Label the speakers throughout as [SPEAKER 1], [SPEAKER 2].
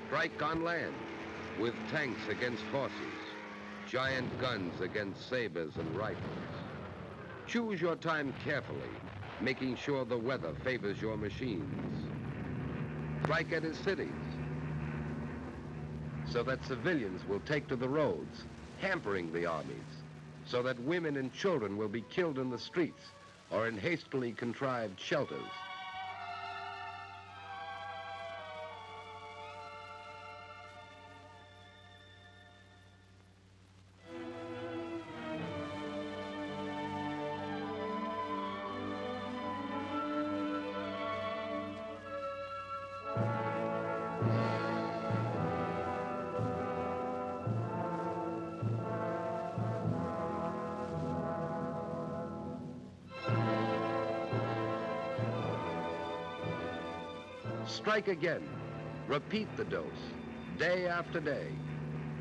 [SPEAKER 1] Strike on land, with tanks against horses, giant guns against sabers and rifles. Choose your time carefully, making sure the weather favors your machines. Strike at his cities, so that civilians will take to the roads, hampering the armies, so that women and children will be killed in the streets or in hastily contrived shelters. Strike again. Repeat the dose, day after day,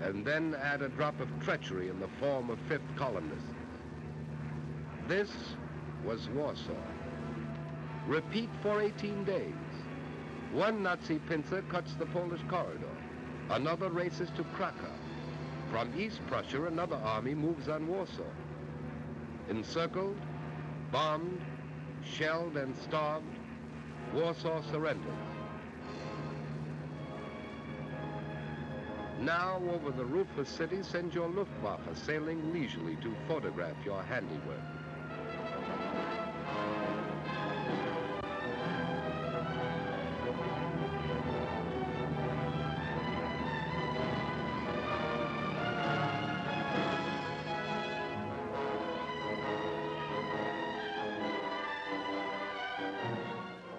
[SPEAKER 1] and then add a drop of treachery in the form of fifth columnists. This was Warsaw. Repeat for 18 days. One Nazi pincer cuts the Polish corridor. Another races to Krakow. From East Prussia, another army moves on Warsaw. Encircled, bombed, shelled, and starved, Warsaw surrenders. Now, over the roofless city, send your Luftwaffe sailing leisurely to photograph your handiwork.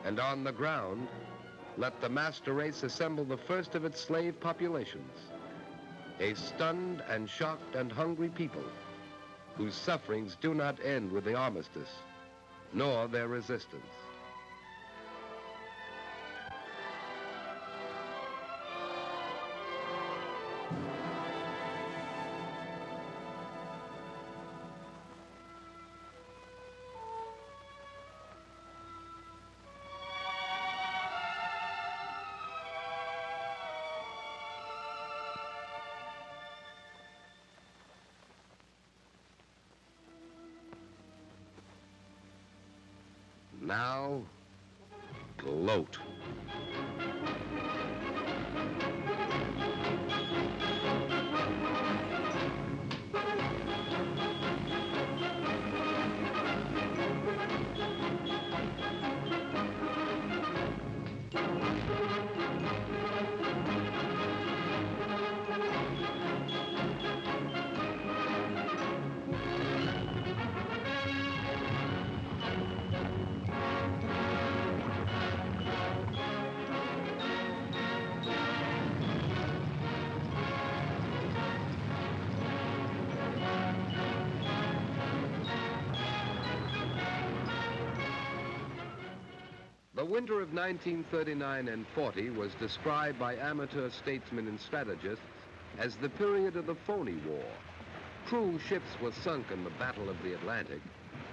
[SPEAKER 1] And on the ground, let the master race assemble the first of its slave populations, a stunned and shocked and hungry people whose sufferings do not end with the armistice, nor their resistance. Now, gloat. The winter of 1939 and 40 was described by amateur statesmen and strategists as the period of the phony war. True, ships were sunk in the Battle of the Atlantic,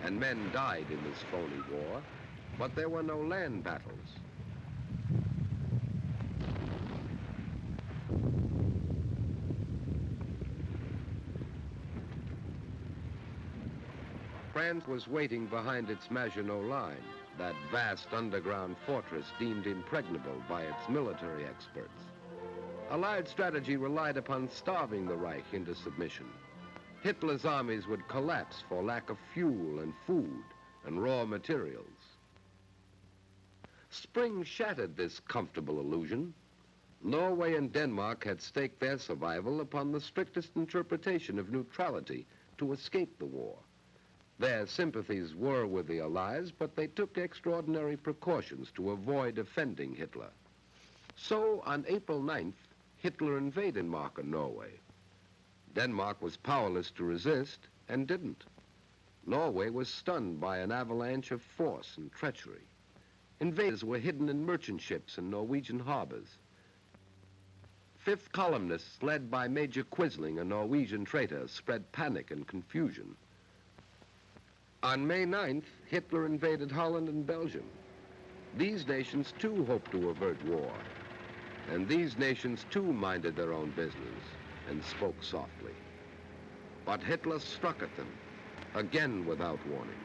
[SPEAKER 1] and men died in this phony war, but there were no land battles. France was waiting behind its Maginot Line, that vast underground fortress deemed impregnable by its military experts. Allied strategy relied upon starving the Reich into submission. Hitler's armies would collapse for lack of fuel and food and raw materials. Spring shattered this comfortable illusion. Norway and Denmark had staked their survival upon the strictest interpretation of neutrality to escape the war. Their sympathies were with the Allies, but they took extraordinary precautions to avoid offending Hitler. So, on April 9th, Hitler invaded Denmark and Norway. Denmark was powerless to resist and didn't. Norway was stunned by an avalanche of force and treachery. Invaders were hidden in merchant ships in Norwegian harbors. Fifth columnists, led by Major Quisling, a Norwegian traitor, spread panic and confusion. On May 9th, Hitler invaded Holland and Belgium. These nations, too, hoped to avert war. And these nations too minded their own business and spoke softly. But Hitler struck at them, again without warning,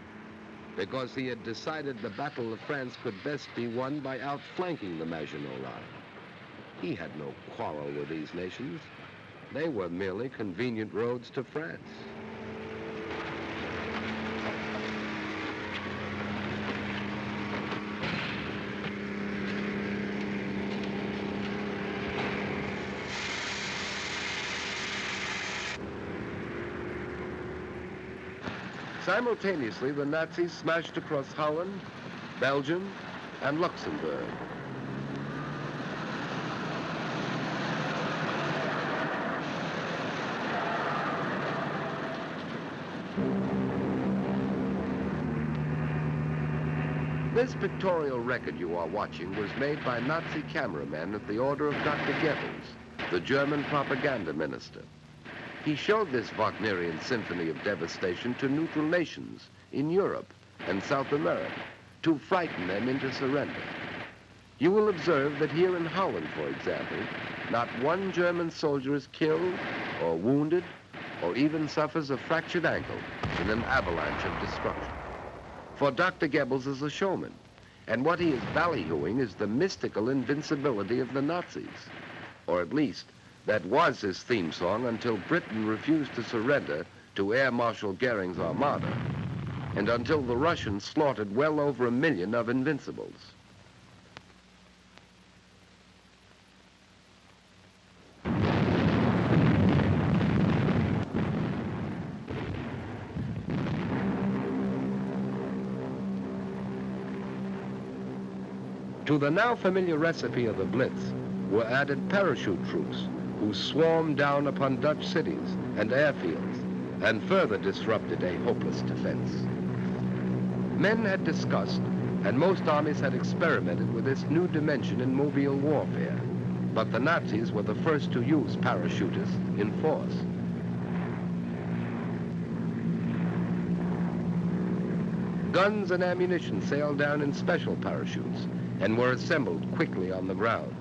[SPEAKER 1] because he had decided the Battle of France could best be won by outflanking the Maginot Line. He had no quarrel with these nations. They were merely convenient roads to France. Simultaneously, the Nazis smashed across Holland, Belgium, and Luxembourg. This pictorial record you are watching was made by Nazi cameramen at the order of Dr. Goebbels, the German propaganda minister. He showed this Wagnerian symphony of devastation to neutral nations in Europe and South America to frighten them into surrender. You will observe that here in Holland, for example, not one German soldier is killed or wounded or even suffers a fractured ankle in an avalanche of destruction. For Dr. Goebbels is a showman, and what he is ballyhooing is the mystical invincibility of the Nazis, or at least that was his theme song until Britain refused to surrender to Air Marshal Goering's armada, and until the Russians slaughtered well over 1 million of invincibles. To the now familiar recipe of the Blitz were added parachute troops who swarmed down upon Dutch cities and airfields and further disrupted a hopeless defense. Men had discussed, and most armies had experimented with this new dimension in mobile warfare, but the Nazis were the first to use parachutists in force. Guns and ammunition sailed down in special parachutes and were assembled quickly on the ground.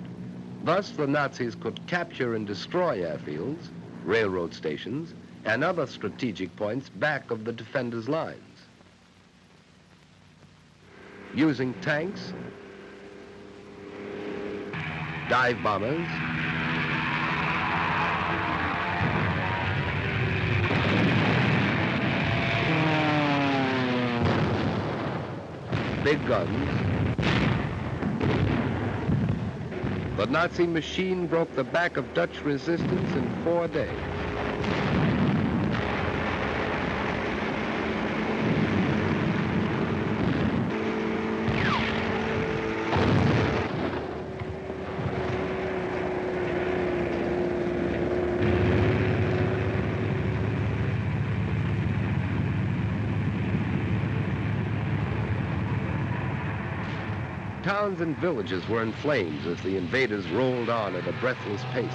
[SPEAKER 1] Thus, the Nazis could capture and destroy airfields, railroad stations, and other strategic points back of the defenders' lines. Using tanks, dive bombers, big guns, the Nazi machine broke the back of Dutch resistance in 4 days. Towns and villages were in flames as the invaders rolled on at a breathless pace,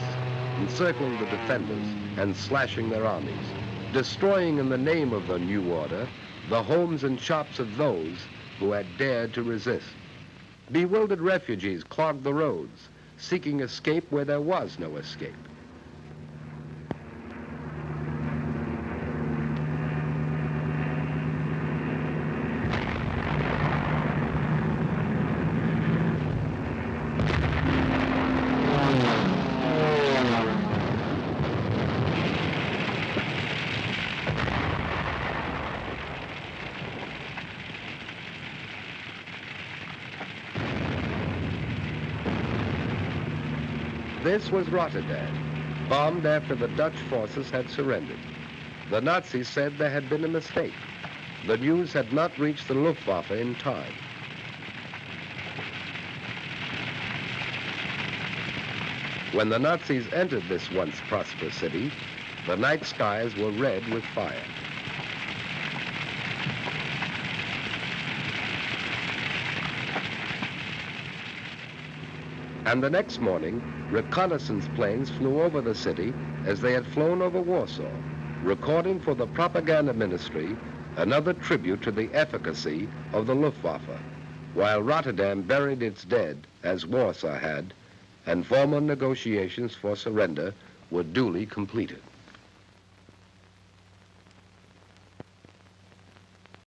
[SPEAKER 1] encircling the defenders and slashing their armies, destroying in the name of the new order the homes and shops of those who had dared to resist. Bewildered refugees clogged the roads, seeking escape where there was no escape. This was Rotterdam, bombed after the Dutch forces had surrendered. The Nazis said there had been a mistake. The news had not reached the Luftwaffe in time. When the Nazis entered this once prosperous city, the night skies were red with fire. And the next morning, reconnaissance planes flew over the city as they had flown over Warsaw, recording for the propaganda ministry another tribute to the efficacy of the Luftwaffe, while Rotterdam buried its dead, as Warsaw had, and formal negotiations for surrender were duly completed.